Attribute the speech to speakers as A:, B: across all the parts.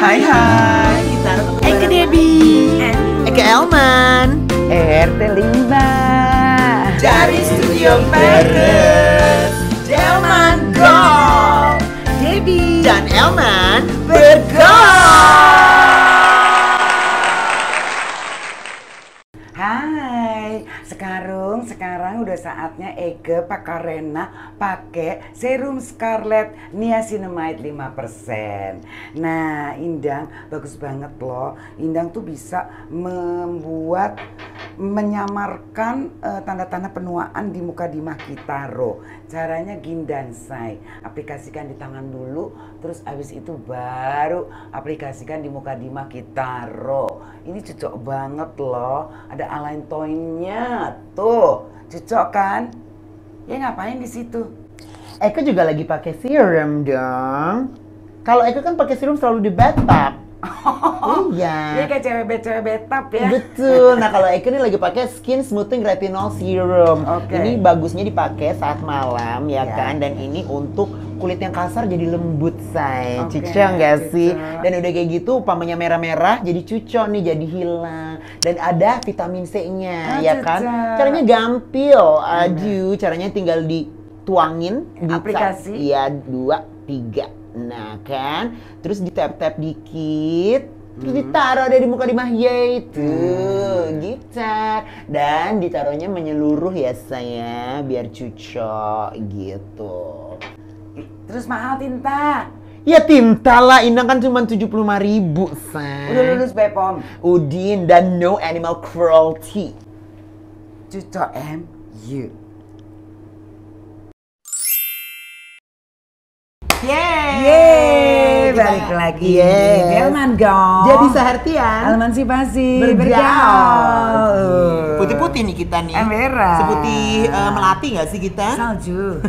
A: Hai, kita
B: Eke Debbie, Eke Elman,
C: RT 5
A: dari Studio Paris, Delman Gold,
B: Debbie
A: dan Elman bergol.
C: Hai, sekarang udah saatnya Eke Pak Karena pakai serum Scarlett Niacinamide 5%. Nah, Indang bagus banget loh. Indang tuh bisa menyamarkan tanda-tanda penuaan di muka dimah kita Ro. Caranya Gindansai. Aplikasikan di tangan dulu, terus abis itu baru aplikasikan di muka dimah kita Ro. Ini cocok banget loh. Ada Alantoinnya tuh, cocok kan? Ya ngapain di situ?
B: Eke juga lagi pakai serum dong. Kalau Eke kan pakai serum selalu di bathtub.
C: Dia
B: Iya.
C: kayak cewek betap ya.
B: Betul. Nah kalau Eke ini lagi pakai Skin Smoothing Retinol Serum.
C: Oke.
B: Ini bagusnya dipakai saat malam ya
C: Ya.
B: kan. Dan ini untuk kulit yang kasar jadi lembut say.
C: Oke,
B: Cocok nggak sih?
C: cocok.
B: Dan udah kayak gitu umpamanya merah-merah jadi cucok nih, jadi hilang. Dan ada vitamin C-nya ya kan.
C: cocok.
B: Caranya gampil. Aduh, caranya tinggal dituangin di
C: Aplikasi.
B: Iya, 2, 3. Nah kan, terus ditap-tap dikit, terus ditaruh deh di muka dimah, tuh, gitu. Dan ditaruhnya menyeluruh ya saya, biar cucok gitu.
C: Terus mahal tinta.
B: Ya tinta lah, Indang kan cuma 75.000 say.
C: Udah lulus BPOM.
B: Udin dan no animal cruelty.
C: Cucok MU. Yeay, balik lagi
B: Yeay.
C: di Delman Gold.
B: Jadi sehertian.
C: Emansipasi
B: Bergaul. Putih-putih nih kita nih.
C: Embera.
B: Seputih melati nggak sih kita?
C: Salju.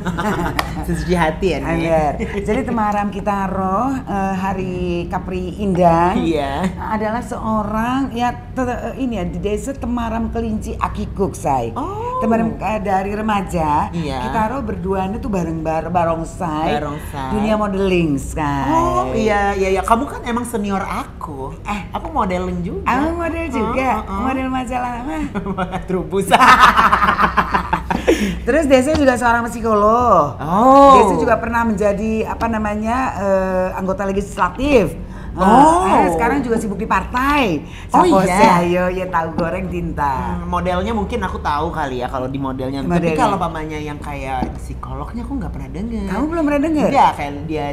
B: Sesuci hati ya nih.
C: Ember. Jadi temaram kita roh hari Kapri Indang.
B: Iya.
C: Adalah seorang ya ini ya di desa Temaram Kelinci Akikuk say.
B: Oh.
C: Temaram dari remaja.
B: Iya.
C: Kita roh berduanya tuh barongsai.
B: Barongsai.
C: Dunia modeling say.
B: Oh iya. Kamu kan emang senior aku. Aku modeling juga.
C: Aku model juga, model majalah apa?
B: Trubus.
C: Terus Desa juga seorang psikolog.
B: Oh.
C: Desa juga pernah menjadi anggota legislatif. Sekarang juga sibuk di partai.
B: Oh, iya?
C: Ayo ya tahu goreng tinta.
B: Modelnya mungkin aku tahu kali ya kalau di modelnya. Tapi
C: Modelnya.
B: kalau pamannya yang kayak psikolognya aku nggak pernah dengar.
C: Kamu belum pernah dengar?
B: Iya, kayak dia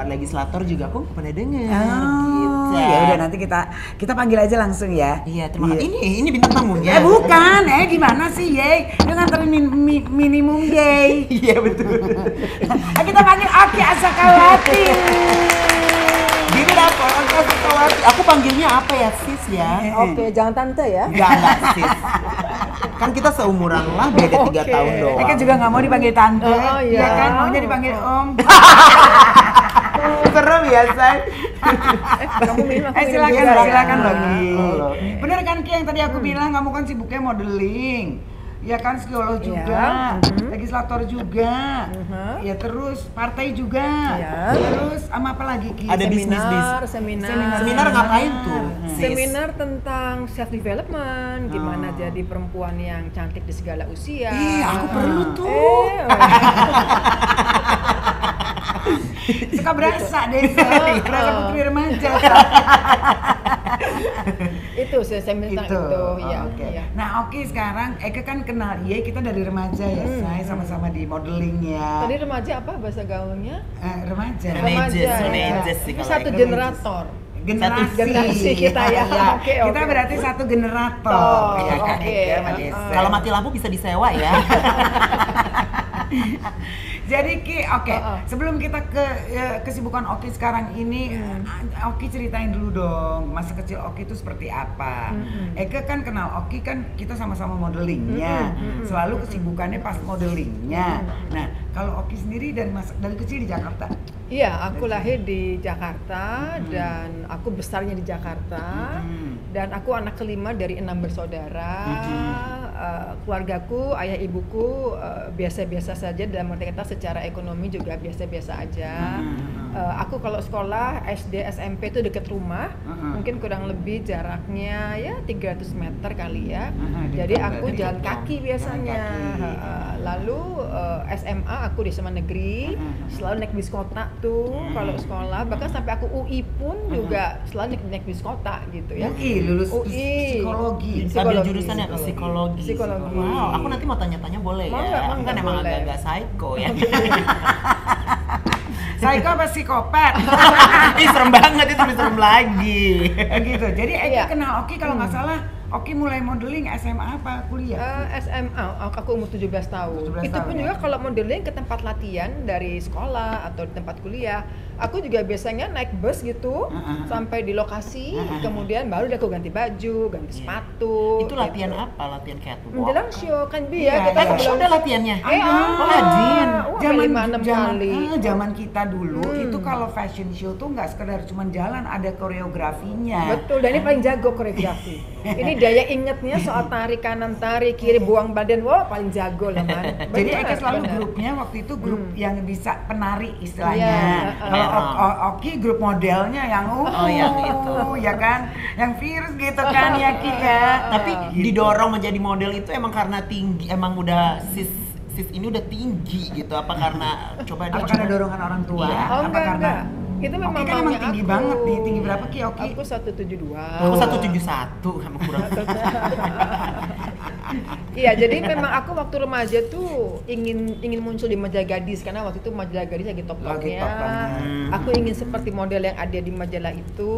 B: legislator juga aku nggak pernah dengar. Gitu.
C: Ya udah nanti kita panggil aja langsung ya.
B: Iya, terima kasih. Ini bintang tamunya.
C: Bukan, gimana sih, Yey? Dia nganterin minimum, Yey.
B: Iya betul.
C: Kita panggil Aki Asakawati.
B: Gini apa? Aku panggilnya apa ya, sis ya?
D: Oke, jangan tante ya.
B: Enggak sis. Kan kita seumuran lah, beda 3 tahun doang.
C: Eka juga nggak mau dipanggil tante,
D: Oh, iya.
C: ya kan? Maunya dipanggil Om.
B: Serem ya, say.
D: Kamu minum, aku minum
C: Silakan
D: juga ya.
C: silakan loh Ki.
B: Oh.
C: Bener kan Ki yang tadi aku bilang kamu kan sibuknya modeling. Ya kan psikolog juga, legislator juga, ya terus partai juga,
D: Iya.
C: terus sama apa lagi Ki?
B: Ada bisnis. Seminar ngapain tuh? Sis?
D: Seminar tentang self development, gimana jadi perempuan yang cantik di segala usia.
C: Aku perlu tuh. Suka berasa deh, berasa putri remaja.
D: Itu seminar tentang itu, ya.
C: Oke.
D: Iya.
C: Nah oke sekarang Eka kan kenal, iya kita dari remaja ya, saya sama-sama di modeling ya.
D: Tadi remaja apa bahasa gaulnya?
C: Remaja.
B: Remaja sih
D: Itu
B: kalau
D: satu
B: Eka.
D: generator.
C: Generasi
D: kita ya. Oke,
C: Kita
D: oke.
C: berarti satu generator. Ya kan
D: oke.
C: Eka sama Desa.
B: Kalau mati lampu bisa disewa ya.
C: Jadi Ki, oke. Sebelum kita ke kesibukan Oki sekarang ini, Oki ceritain dulu dong masa kecil Oki itu seperti apa. Eka kan kenal Oki kan kita sama-sama modelingnya, selalu kesibukannya pas modelingnya. Nah, kalau Oki sendiri dari kecil di Jakarta.
D: Iya, aku lahir di Jakarta dan aku besarnya di Jakarta dan aku anak kelima dari 6 bersaudara. Keluargaku, ayah ibuku biasa-biasa saja dalam arti kata secara ekonomi juga biasa-biasa aja. Aku kalau sekolah SD SMP itu deket rumah, mungkin kurang lebih jaraknya ya 300 meter kali ya. Jadi aku jalan kaki biasanya. Lalu SMA aku di SMA negeri, selalu naik bis kota tuh kalau sekolah. Bahkan sampai aku UI pun juga selalu naik bis kota gitu ya.
C: UI lulus
D: UI.
C: psikologi.
A: Ambil jurusannya ke psikologi.
D: Psikologi.
A: Wow, aku nanti mau tanya-tanya boleh ya. Kan emang
D: boleh.
A: agak-agak psycho ya.
C: Psycho apa psikopat?
A: Ih, serem banget itu, lebih serem lagi.
C: Gitu. Jadi Eki
D: Iya.
C: kenal Oki kalau nggak salah, Oki mulai modeling SMA apa kuliah?
D: SMA, aku umur 17 tahun.
C: 17
D: Itu
C: tahun,
D: pun
C: ya?
D: juga kalau modeling ke tempat latihan dari sekolah atau di tempat kuliah, aku juga biasanya naik bus gitu sampai di lokasi, kemudian baru aku ganti baju, ganti sepatu.
A: Itu latihan
D: gitu.
A: apa? Latihan catwalk?
D: Menjelang show kan Bi
C: Iya,
D: ya, kita
C: iya.
D: sebelum
A: Ada latihannya?
D: Oh,
A: rajin.
C: Zaman
D: 5-6 kali.
C: zaman kita dulu itu kalau fashion show tuh nggak sekedar cuma jalan, ada koreografinya.
D: Betul, dan ini paling jago koreografi. Ini daya ingetnya soal tarik kanan, tarik kiri, buang badan, wah paling jago lah man.
C: Jadi
D: Benar,
C: Eka selalu
D: benar.
C: grupnya waktu itu grup yang bisa penari istilahnya.
D: Iya,
C: Kalau Oki grup modelnya yang
A: yang itu.
C: ya kan, yang virus gitu kan ya Ki ya.
A: Tapi didorong menjadi model itu emang karena tinggi, emang udah sis ini udah tinggi gitu. Apa karena coba
C: Apa karena dorongan orang tua?
A: Iya.
D: Oh,
C: Apa
D: enggak,
C: karena
D: enggak. Itu memang
C: Oki kan emang
D: maunya
C: tinggi
D: aku.
C: banget nih. Tinggi berapa Ki Oki?
D: Aku 172.
A: Aku 171 emang kurang.
D: Iya, jadi memang aku waktu remaja tuh ingin muncul di majalah Gadis karena waktu itu majalah Gadis lagi
C: Lagi
D: top-topnya.
C: top banget.
D: Aku ingin seperti model yang ada di majalah itu.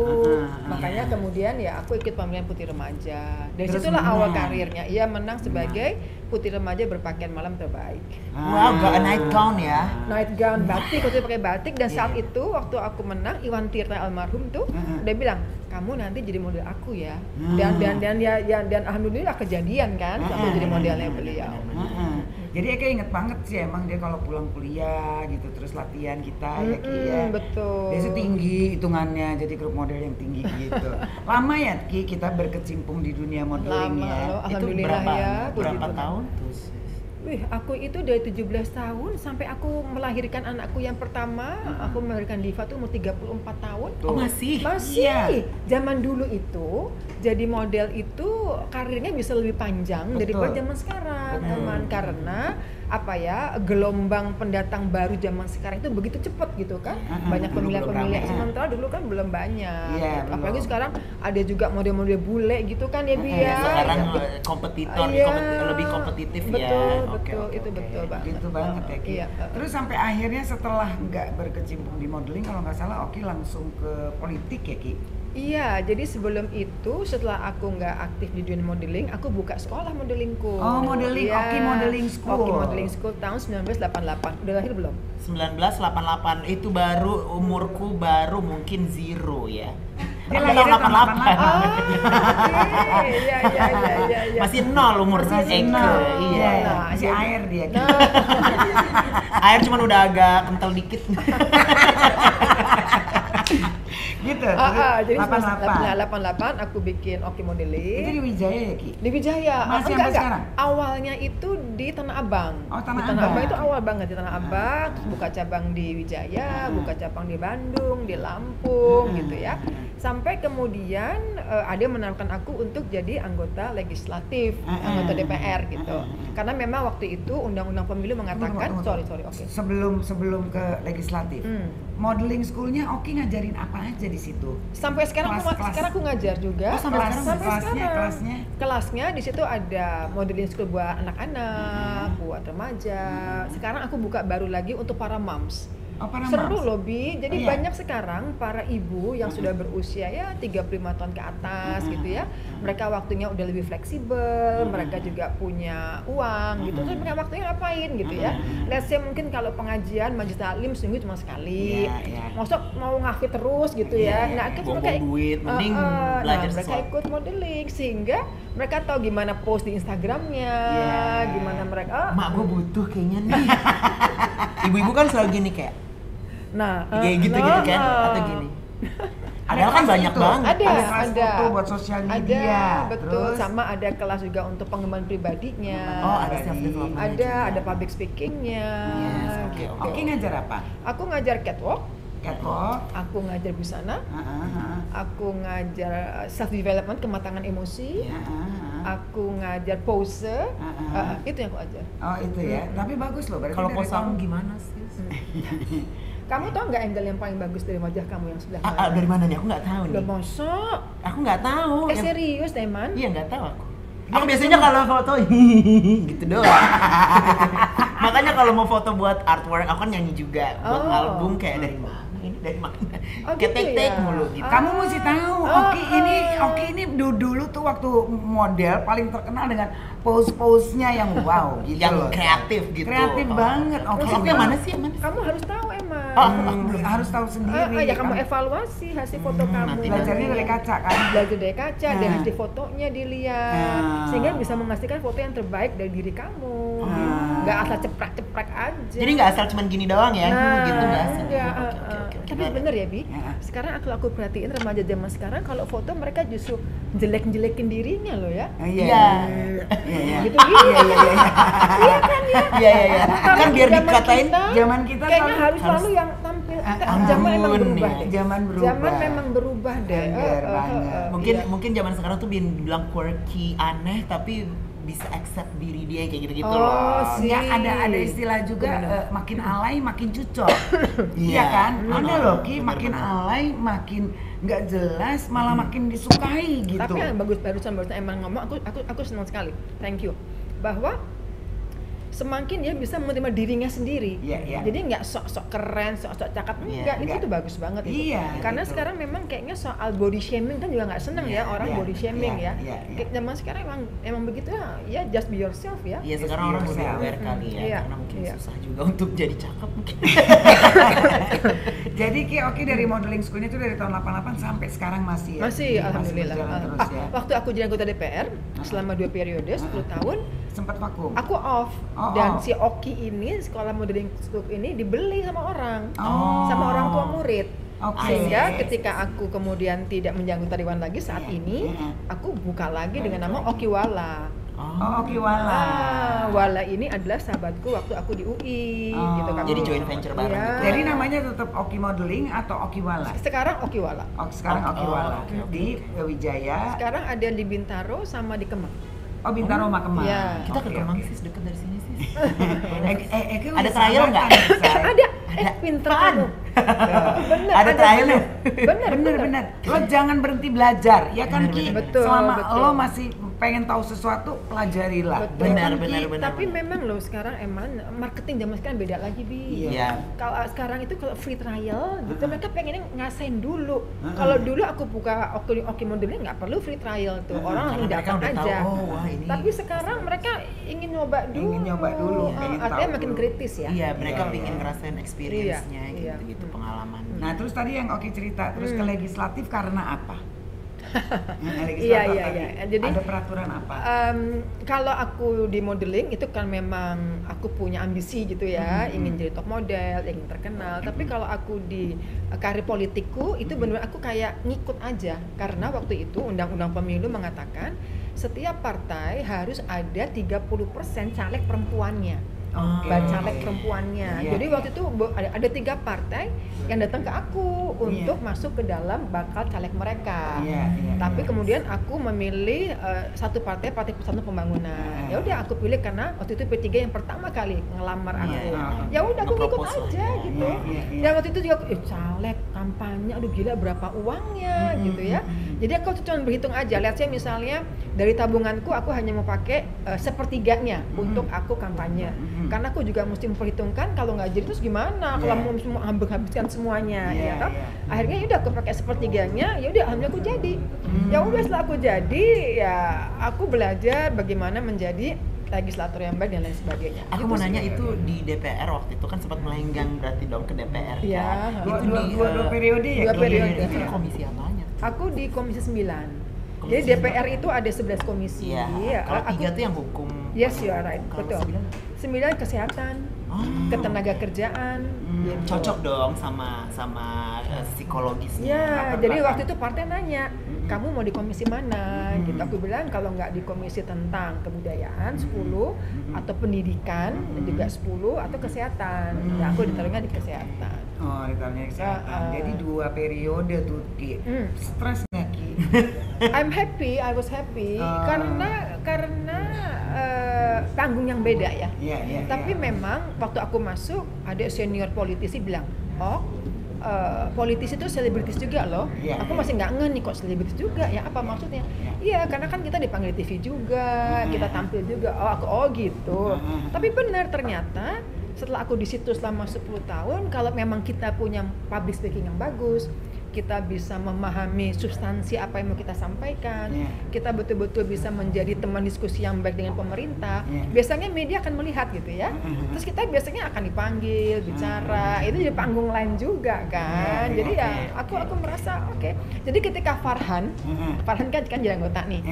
D: Makanya kemudian ya aku ikut pemilihan Putri Remaja. Dari
C: Terus
D: situlah
C: menang.
D: awal karirnya. Ia menang sebagai Putri Remaja berpakaian malam terbaik.
A: Wow, gak night gown ya.
D: Night gown batik, waktu itu pakai batik dan saat itu waktu aku menang Iwan Tirta almarhum tuh dia bilang kamu nanti jadi model aku ya dan alhamdulillah kejadian kan aku jadi modelnya beliau.
C: Jadi Eka inget banget sih emang dia kalau pulang kuliah gitu terus latihan kita ya Ki ya.
D: Betul.
C: Dia tuh tinggi hitungannya jadi grup model yang tinggi gitu. Lama ya Ki kita berkecimpung di dunia modeling
D: Lama
C: ya.
D: loh,
A: Itu
D: alhamdulillah
A: berapa
D: ya.
A: berapa
D: puji Tuhan.
A: tahun tuh?
D: Wih, aku itu dari 17 tahun sampai aku melahirkan anakku yang pertama, aku melahirkan Diva tuh umur 34 tahun.
C: Tuh.
A: Oh, masih?
D: Masih.
C: Iya.
D: Zaman dulu itu jadi model itu karirnya bisa lebih panjang daripada zaman sekarang, teman. Karena apa ya, gelombang pendatang baru zaman sekarang itu begitu cepat gitu kan. Banyak
C: Dulu
D: pemilihan-pemilihan.
C: belum rame.
D: Sementara dulu kan belum banyak.
C: Iya,
D: gitu. Apalagi
C: belum.
D: sekarang ada juga model-model bule gitu kan ya, Bia.
A: Sekarang kompetitor
D: Iya.
A: lebih kompetitif
D: Betul,
A: ya.
D: betul, itu betul banget.
C: Gitu banget ya Ki.
D: Iya.
C: Terus sampai akhirnya setelah nggak berkecimpung di modeling kalau nggak salah Oki langsung ke politik ya Ki.
D: Iya, jadi sebelum itu setelah aku nggak aktif di dunia modeling, aku buka sekolah modelingku.
C: Oh, modeling,
D: Iya.
C: Oki Modeling School.
D: Oki Modeling School tahun 1988. Udah lahir belum?
A: 1988 itu baru umurku baru mungkin zero ya.
C: Dia
A: Aku
C: lahirnya
A: tahun
C: tahun
A: 88.
D: Oh, oke. Iya.
A: Masih nol umur
C: Masih
A: Eke.
C: nol.
A: Iya.
D: Nah,
C: Masih
D: jadi-
C: air dia. Ki.
A: Air cuman udah agak kental dikit.
C: Gitu.
D: Jadi
C: 88.
D: 88 aku bikin Oki Modeling.
C: Itu di Wijaya ya Ki?
D: Di Wijaya.
C: Masih
D: Enggak.
C: sampai sekarang?
D: Awalnya itu di Tanah Abang.
C: Oh, Tanah
D: di Tanah
C: Abang.
D: Abang itu awal banget di Tanah Abang, terus buka cabang di Wijaya, buka cabang di Bandung, di Lampung gitu ya. Sampai kemudian ada yang menawarkan aku untuk jadi anggota legislatif, anggota DPR gitu. Karena memang waktu itu Undang-Undang Pemilu mengatakan,
C: Tunggu.
D: sorry, oke.
C: Sebelum ke legislatif. Modeling schoolnya Oki ngajarin apa aja di situ?
D: Sampai sekarang sekarang aku ngajar juga.
C: Oh, sampai sekarang
D: sekarang.
C: kelasnya?
D: Kelasnya di situ ada modeling school buat anak-anak, buat remaja. Sekarang aku buka baru lagi untuk para moms.
C: Oh, para
D: Seru
C: moms.
D: loh Bi, jadi
C: Oh, iya?
D: banyak sekarang para ibu yang sudah berusia ya 35 tahun ke atas gitu ya. Mereka waktunya udah lebih fleksibel, mereka juga punya uang gitu. Terus mereka waktunya ngapain gitu ya. Let's say mungkin kalau pengajian majelis taklim seminggu cuma sekali.
C: Iya.
D: Maksud mau ngafit terus gitu ya.
C: Iya,
D: Nah, akhirnya
A: buang-buang
D: mereka
A: duit, mending belajar
D: mereka
A: sesuatu.
D: ikut modeling sehingga mereka tahu gimana post di Instagramnya,
C: Iya.
D: gimana mereka.
A: Mak gue butuh kayaknya nih. Ibu-ibu kan selalu gini kayak kayak gitu-gitu kan atau gini. Padahal kan
C: kelas
A: banyak
C: itu.
A: banget.
D: Ada,
C: kelas
D: ada.
C: foto buat sosial media.
D: Ada, betul.
C: Terus?
D: Sama ada kelas juga untuk pengembangan pribadinya.
A: Oh, ada self development.
D: Ada public speakingnya.
A: Yes, oke.
D: gitu.
C: Oki ngajar apa?
D: Aku ngajar catwalk,
C: catwalk.
D: Aku ngajar busana. Aku ngajar self development, kematangan emosi. Aku ngajar pose. Itu yang aku ajar.
C: Oh itu ya. Tapi bagus loh.
A: Kalau pose kamu gimana sih?
D: Kamu tau nggak angle yang paling bagus dari wajah kamu yang sebelah
A: mana? Dari mana nih? Aku nggak tahu nih.
D: Udah mosok.
A: Aku nggak tahu.
D: Serius, Teman?
A: Iya nggak tahu aku. Aku biasanya kalau foto gitu doang. Makanya kalau mau foto buat artwork, aku kan nyanyi juga buat album kayak dari mana? Ini dari mana? Kayak take mulu gitu.
C: Kamu mesti tahu. Oki ini dulu tuh waktu model paling terkenal dengan pose-pose-nya yang wow gitu.
A: Yang kreatif gitu.
C: Kreatif banget.
A: Oki yang mana sih?
D: Kamu harus tahu emang.
C: Harus tahu sendiri.
D: Ya kamu evaluasi hasil foto kamu.
C: Belajarnya dari kaca kan?
D: Belajar dari kaca, dari hasil fotonya dilihat. Sehingga bisa menghasilkan foto yang terbaik dari diri kamu. Nggak asal ceprek-ceprek aja.
A: Jadi nggak asal cuman gini doang ya? Gitu nggak asal.
D: Tapi bener ya Bi, sekarang aku perhatiin remaja zaman sekarang kalau foto mereka justru jelek-jelekin dirinya loh ya.
A: Iya.
D: Gitu. Iya kan ya?
A: Iya. Kan biar dikatain
C: zaman kita
D: kayaknya harus selalu yang tampil. Zaman memang berubah.
C: Zaman
D: memang berubah deh.
A: Mungkin zaman sekarang tuh dibilang quirky, aneh, tapi bisa accept diri dia kayak gitu-gitu loh.
C: Ya ada istilah juga makin alay makin cucok. Iya kan? Ada loh Ki, makin alay makin nggak jelas malah makin disukai gitu.
D: Tapi yang barusan emang ngomong aku senang sekali. Thank you. Bahwa semakin dia bisa menerima dirinya sendiri. Jadi nggak sok-sok keren, sok-sok cakep, enggak. Itu tuh bagus banget itu. Karena gitu. Sekarang memang kayaknya soal body shaming kan juga nggak seneng ya orang body shaming ya. Zaman sekarang emang begitu ya, just be yourself ya.
A: Iya sekarang orang lebih aware kali ya, karena mungkin susah juga untuk jadi cakep mungkin.
C: Jadi Ki Oki dari modeling schoolnya itu dari tahun 88 sampai sekarang masih ya?
D: Masih, alhamdulillah.
C: Terus, ya?
D: Waktu aku jadi anggota DPR selama 2 periode, 10 tahun.
C: Sempat vakum?
D: Aku off. Dan si Oki ini, sekolah modeling school ini dibeli sama orang, sama orang tua murid. Sehingga ketika aku kemudian tidak menjadi anggota dewan lagi saat ini, aku buka lagi dengan nama Oki Wala.
C: Oki Wala.
D: Wala ini adalah sahabatku waktu aku di UI gitu kan.
A: Jadi joint venture bareng gitu.
C: Jadi namanya tetap Oki Modeling atau Oki Wala?
D: Sekarang Oki Wala.
C: Sekarang Oki Wala. Di Wijaya.
D: Sekarang ada di Bintaro sama di Kemang.
C: Bintaro sama Kemang.
D: Ya.
A: Kita ke Kemang sih dekat dari sini sih.
C: Ada
A: trial nggak?
D: Ada. Pinter kamu.
A: Ada trialnya.
C: Bener. Lo jangan berhenti belajar, ya kan Ki?
D: Betul.
C: Selama lo masih pengen tahu sesuatu, pelajarilah.
A: Benar.
D: Tapi memang lo sekarang emang marketing zaman sekarang beda lagi Bi.
A: Iya.
D: Kalau sekarang itu kalau free trial gitu mereka pengennya ngasain dulu. Kalau dulu aku buka Oki Modeling nggak perlu free trial tuh, orang langsung datang aja. Tapi sekarang mereka ingin nyoba dulu. Artinya makin kritis ya.
A: Iya, mereka ingin ngerasain experience-nya gitu pengalaman.
C: Nah, terus tadi yang Oki cerita, terus ke legislatif karena apa?
D: Iya. Jadi
C: ada peraturan apa?
D: Kalau aku di modeling itu kan memang aku punya ambisi gitu ya, ingin jadi top model, ingin terkenal. Tapi kalau aku di karir politikku itu benar-benar aku kayak ngikut aja, karena waktu itu undang-undang pemilu mengatakan setiap partai harus ada 30% caleg perempuannya. Caleg perempuannya. Jadi waktu itu ada 3 partai yang datang ke aku untuk masuk ke dalam bakal caleg mereka. Tapi kemudian aku memilih satu partai Persatuan Pembangunan. Ya udah aku pilih karena waktu itu P3 yang pertama kali ngelamar aku. Ya udah aku ikut aja gitu. Dan waktu itu juga caleg kampanye, aduh gila berapa uangnya gitu ya. Jadi aku cuma berhitung aja. Lihat saya misalnya dari tabunganku aku hanya mau pakai sepertiganya untuk aku kampanye. Karena aku juga mesti memperhitungkan kalau nggak jadi terus gimana kalau mau semua habiskan semuanya ya kan. Akhirnya udah aku pakai sepertiganya, ya udah alhamdulillah aku jadi. Ya udah setelah aku jadi ya aku belajar bagaimana menjadi legislator yang baik dan lain sebagainya.
A: Aku mau nanya itu di DPR waktu itu kan sempat melenggang berarti dong ke DPR kan. Itu di
C: 2 periode ya?
D: 2 periode.
A: Itu di komisi apanya?
D: Aku di komisi 9. Jadi DPR itu ada 11 komisi.
A: Kalau 3 itu yang hukum.
D: Yes, you are right. Betul. 9 kesehatan, ketenaga kerjaan. Gitu.
A: Cocok dong sama psikologisnya.
D: Ya, jadi waktu itu partai nanya, kamu mau di komisi mana? Gitu. Aku bilang kalau nggak di komisi tentang kebudayaan 10 atau pendidikan juga 10 atau kesehatan. Nah, aku ditaruhnya di kesehatan.
C: Oh, ditaruhnya kesehatan. Jadi 2 periode tuh Ki. Stres nggak Ki?
D: I was happy karena panggung yang beda ya.
C: Iya.
D: Tapi memang waktu aku masuk ada senior politisi bilang, politisi itu selebritis juga loh. Aku masih nggak ngeh nih kok selebritis juga ya, apa maksudnya? Iya, karena kan kita dipanggil TV juga, kita tampil juga. Gitu. Tapi benar ternyata setelah aku di situ selama 10 tahun, kalau memang kita punya public speaking yang bagus, kita bisa memahami substansi apa yang mau kita sampaikan, kita betul-betul bisa menjadi teman diskusi yang baik dengan pemerintah, biasanya media akan melihat gitu ya. Terus kita biasanya akan dipanggil, bicara, itu jadi panggung lain juga kan. Jadi ya aku merasa oke. Jadi ketika Farhan kan jadi anggota nih,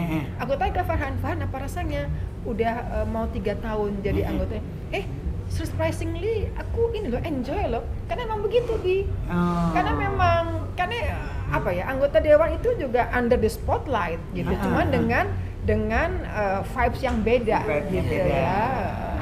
D: aku tanya ke Farhan apa rasanya? Udah mau 3 tahun jadi anggota, surprisingly aku ini loh enjoy loh, karena memang begitu karena anggota dewan itu juga under the spotlight gitu, cuman dengan vibes yang beda gitu ya,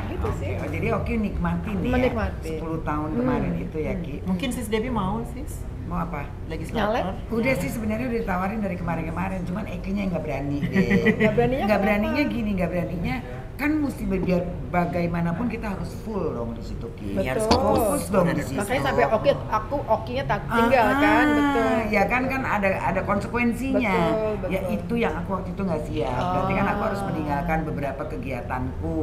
D: gitu sih.
C: Jadi Oki nikmatin
D: menikmati
C: 10 tahun kemarin itu ya Ki.
A: Mungkin Sis Debbie mau Sis
C: Mau apa?
A: legislator.
C: Udah sih sebenarnya udah ditawarin dari kemarin-kemarin, cuman Eki-nya nggak berani deh.
D: Nggak beraninya
C: nggak beraninya kan mesti biar bagaimanapun kita harus full dong di situ Ki.
D: Betul.
C: Harus fokus dong di situ.
D: Makanya sampai Okinya tak tinggal kan, betul.
C: Ya kan ada konsekuensinya.
D: Betul.
C: Ya itu yang aku waktu itu nggak siap. Berarti kan aku harus meninggalkan beberapa kegiatanku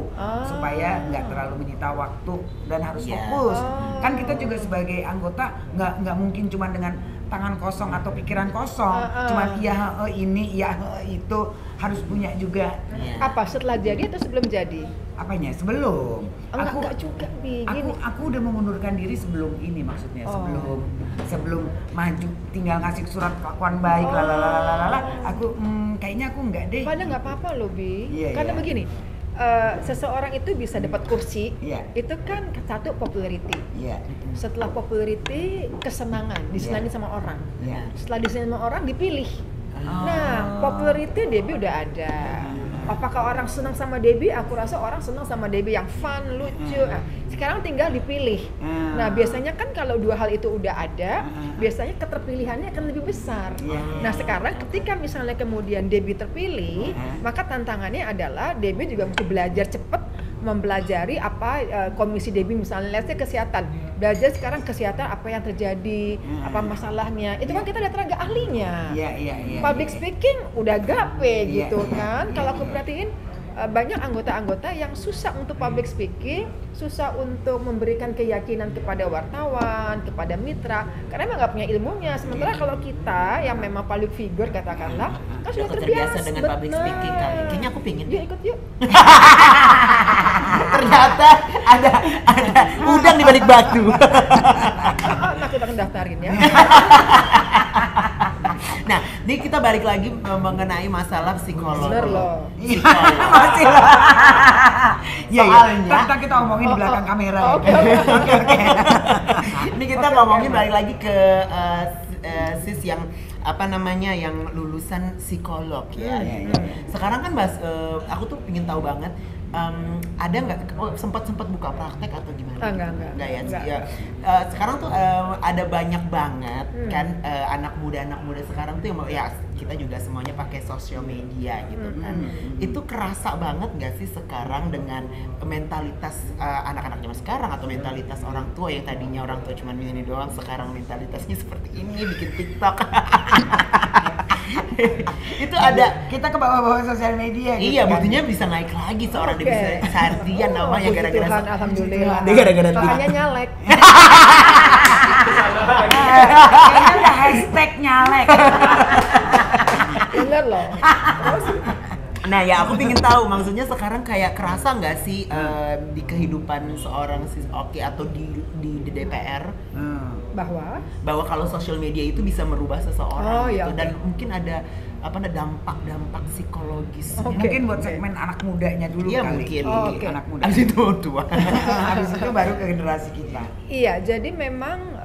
C: supaya nggak terlalu menyita waktu dan harus fokus. Kan kita juga sebagai anggota nggak mungkin cuma dengan tangan kosong atau pikiran kosong, cuman ini itu, harus punya juga.
D: Apa setelah jadi atau sebelum jadi?
C: Apanya? Sebelum.
D: Enggak juga
C: Aku udah mengundurkan diri sebelum ini, maksudnya sebelum maju tinggal ngasih surat kelakuan baik aku kayaknya aku enggak deh.
D: Padahal nggak apa-apa loh karena begini. Seseorang itu bisa dapat kursi, itu kan satu popularity. Setelah popularity, kesenangan, disenangi sama orang. Setelah disenangi sama orang, dipilih. Nah, popularity Debbie udah ada. Apakah orang senang sama Debbie? Aku rasa orang senang sama Debbie yang fun, lucu. Sekarang tinggal dipilih. Nah, biasanya kan kalau 2 hal itu udah ada, biasanya keterpilihannya akan lebih besar. Nah, sekarang ketika misalnya kemudian Debbie terpilih, maka tantangannya adalah Debbie juga mesti belajar cepat mempelajari apa komisi Debbie misalnya, let's say kesehatan. Belajar sekarang kesehatan apa yang terjadi, apa masalahnya. Itu kan kita udah tenaga ahlinya. Public speaking udah gape gitu kan. Kalau aku perhatiin banyak anggota-anggota yang susah untuk public speaking, susah untuk memberikan keyakinan kepada wartawan, kepada mitra, karena emang nggak punya ilmunya. Sementara kalau kita yang memang public figure katakanlah, kan sudah terbiasa
A: dengan public speaking kali. Kayaknya aku pingin.
D: Yuk ikut yuk.
A: Ternyata ada udang di balik batu.
D: Nah, kita akan daftarin ya.
A: Nah, ini kita balik lagi mengenai masalah psikolog.
D: Bener loh.
C: Masih lah.
A: Soalnya
C: Kita ngomongin di belakang kamera.
D: Oke.
A: Ini kita ngomongin balik lagi ke sis yang yang lulusan psikolog ya. Sekarang kan aku tuh ingin tahu banget, ada nggak sempat buka praktek atau gimana? Enggak ya. Sekarang tuh ada banyak banget kan anak muda sekarang tuh yang ya kita juga semuanya pakai sosial media gitu kan. Itu kerasa banget nggak sih sekarang dengan mentalitas anak-anak zaman sekarang atau mentalitas orang tua yang tadinya orang tua cuma ini doang, sekarang mentalitasnya seperti ini, bikin TikTok. Itu ada
C: kita ke bawah-bawah sosial media gitu.
A: Iya, buktinya bisa naik lagi seorang dia bisa sardian namanya gara-gara
D: Tuhan, alhamdulillah.
A: Dia gara-gara
D: makanya nyalek.
C: Kayaknya udah hashtag nyalek.
D: Bener loh.
A: Nah ya aku pingin tahu, maksudnya sekarang kayak kerasa nggak sih di kehidupan seorang sis Oki atau di DPR bahwa kalau sosial media itu bisa merubah seseorang gitu, dan mungkin ada dampak psikologis.
C: Mungkin buat segmen anak mudanya dulu kali.
A: Mungkin.
C: Anak muda.
A: Abis itu tua.
C: Habis itu baru ke generasi kita.
D: Iya, jadi memang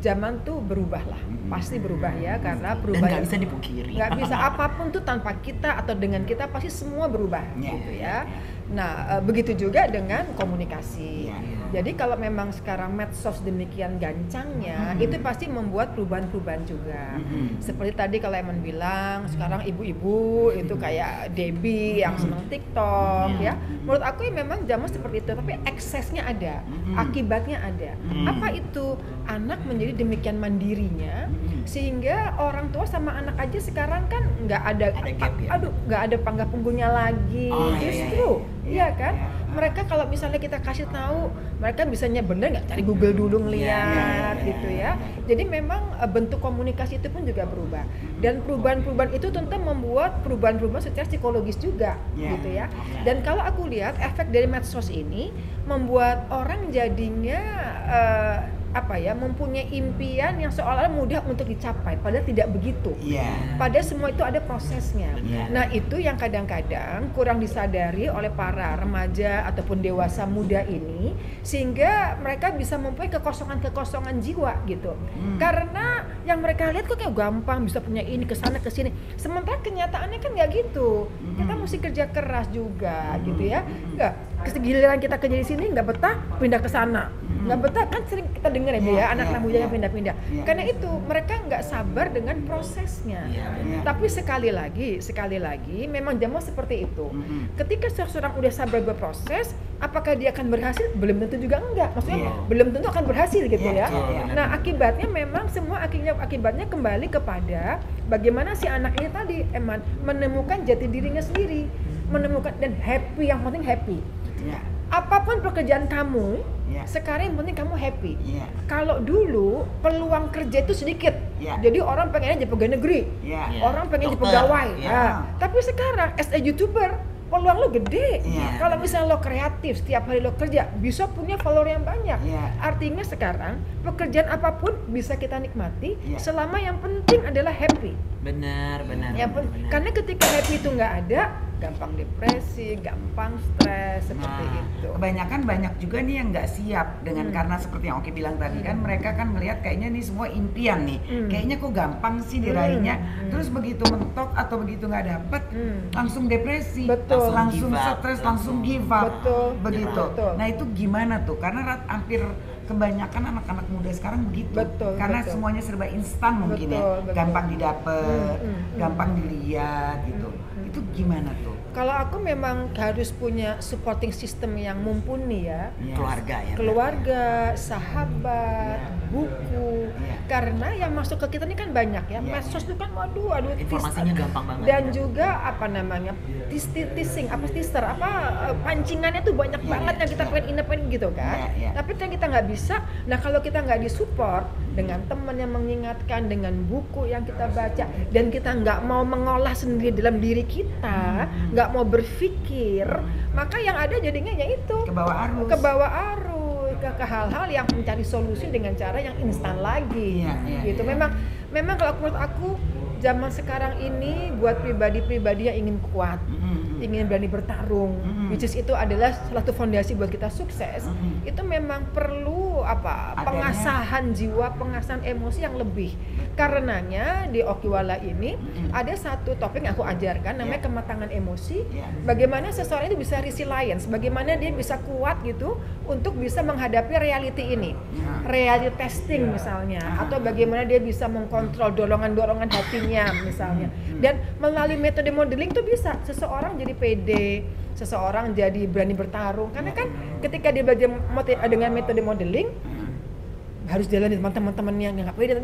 D: zaman tuh berubah lah, pasti berubah ya, karena
A: Dan
D: perubahan
A: nggak bisa dipungkiri.
D: nggak bisa, apapun tuh tanpa kita atau dengan kita pasti semua berubah gitu ya. Nah, begitu juga dengan komunikasi. Jadi kalau memang sekarang medsos demikian gancangnya, itu pasti membuat perubahan-perubahan juga. Seperti tadi kalau Eman bilang, sekarang ibu-ibu itu kayak Debbie yang senang TikTok ya. Menurut aku ya memang zaman seperti itu, tapi eksesnya ada, akibatnya ada. Apa itu? Anak menjadi demikian mandirinya, sehingga orang tua sama anak aja sekarang kan nggak ada
A: gap ya?
D: nggak ada panggah punggungnya lagi. Justru, iya kan? Mereka kalau misalnya kita kasih tahu, mereka bisanya bener nggak cari Google dulu ngeliat gitu ya. Jadi memang bentuk komunikasi itu pun juga berubah. Dan perubahan-perubahan itu tentu membuat perubahan-perubahan secara psikologis juga gitu ya. Dan kalau aku lihat efek dari medsos ini membuat orang jadinya mempunyai impian yang seolah-olah mudah untuk dicapai, padahal tidak begitu. Padahal semua itu ada prosesnya. Nah, itu yang kadang-kadang kurang disadari oleh para remaja ataupun dewasa muda ini, sehingga mereka bisa mempunyai kekosongan jiwa gitu. Karena yang mereka lihat kok kayak gampang bisa punya ini kesana kesini, sementara kenyataannya kan nggak gitu. Kita mesti kerja keras juga gitu ya. Nggak, giliran kita kerja di sini nggak betah pindah ke sana. Nggak betah, kan sering kita dengar ya Bu ya, anak-anak muda yang pindah-pindah. Karena itu mereka nggak sabar dengan prosesnya. Tapi sekali lagi memang zaman seperti itu. Ketika seseorang udah sabar berproses, apakah dia akan berhasil? Belum tentu juga enggak. Maksudnya belum tentu akan berhasil gitu ya. Nah, akibatnya memang semua akibatnya kembali kepada bagaimana si anak ini tadi Eman menemukan jati dirinya sendiri, menemukan dan happy, yang penting happy. Apapun pekerjaan kamu, sekarang yang penting kamu happy. Kalau dulu peluang kerja itu sedikit, jadi orang pengennya jadi pegawai negeri, orang pengen jadi pegawai. Tapi sekarang as a YouTuber peluang lo gede. Kalau misalnya lo kreatif, setiap hari lo kerja, bisa punya follower yang banyak. Artinya sekarang pekerjaan apapun bisa kita nikmati selama yang penting adalah happy.
A: Benar.
D: Karena ketika happy itu nggak ada, gampang depresi, gampang stres seperti itu.
C: Kebanyakan banyak juga nih yang nggak siap dengan karena seperti yang Oki bilang tadi kan, mereka kan melihat kayaknya nih semua impian nih, kayaknya kok gampang sih diraihnya. Terus begitu mentok atau begitu nggak dapet, langsung depresi, langsung stres, langsung give up, begitu. Nah itu gimana tuh? Karena hampir kebanyakan anak-anak muda sekarang begitu, karena semuanya serba instan mungkin gampang didapet, gampang dilihat gitu. Itu gimana tuh?
D: Kalau aku memang harus punya supporting system yang mumpuni ya. Keluarga, sahabat, buku. Karena yang masuk ke kita ini kan banyak ya. Medsos itu kan waduh
A: informasinya gampang banget.
D: Dan juga teaser, pancingannya tuh banyak banget yang kita pengen gitu kan. Tapi kan kita nggak bisa. Nah, kalau kita nggak disupport dengan teman yang mengingatkan, dengan buku yang kita baca, dan kita nggak mau mengolah sendiri dalam diri kita, nggak mau berpikir, maka yang ada jadinya yaitu ke bawah arus ke hal-hal yang mencari solusi dengan cara yang instan lagi. Gitu. Memang kalau menurut aku zaman sekarang ini buat pribadi-pribadi yang ingin kuat, ingin berani bertarung, which is itu adalah salah satu fondasi buat kita sukses. Itu memang perlu pengasahan jiwa, pengasahan emosi yang lebih. Karenanya di Okiwala ini ada satu topik yang aku ajarkan namanya kematangan emosi. Bagaimana seseorang itu bisa resilience, bagaimana dia bisa kuat gitu untuk bisa menghadapi reality ini. Reality testing misalnya, atau bagaimana dia bisa mengkontrol dorongan-dorongan hatinya misalnya. Dan melalui metode modeling tuh bisa seseorang jadi pede, seseorang jadi berani bertarung. Karena kan ketika dia belajar dengan metode modeling, harus jalan di teman-temannya nggak pede,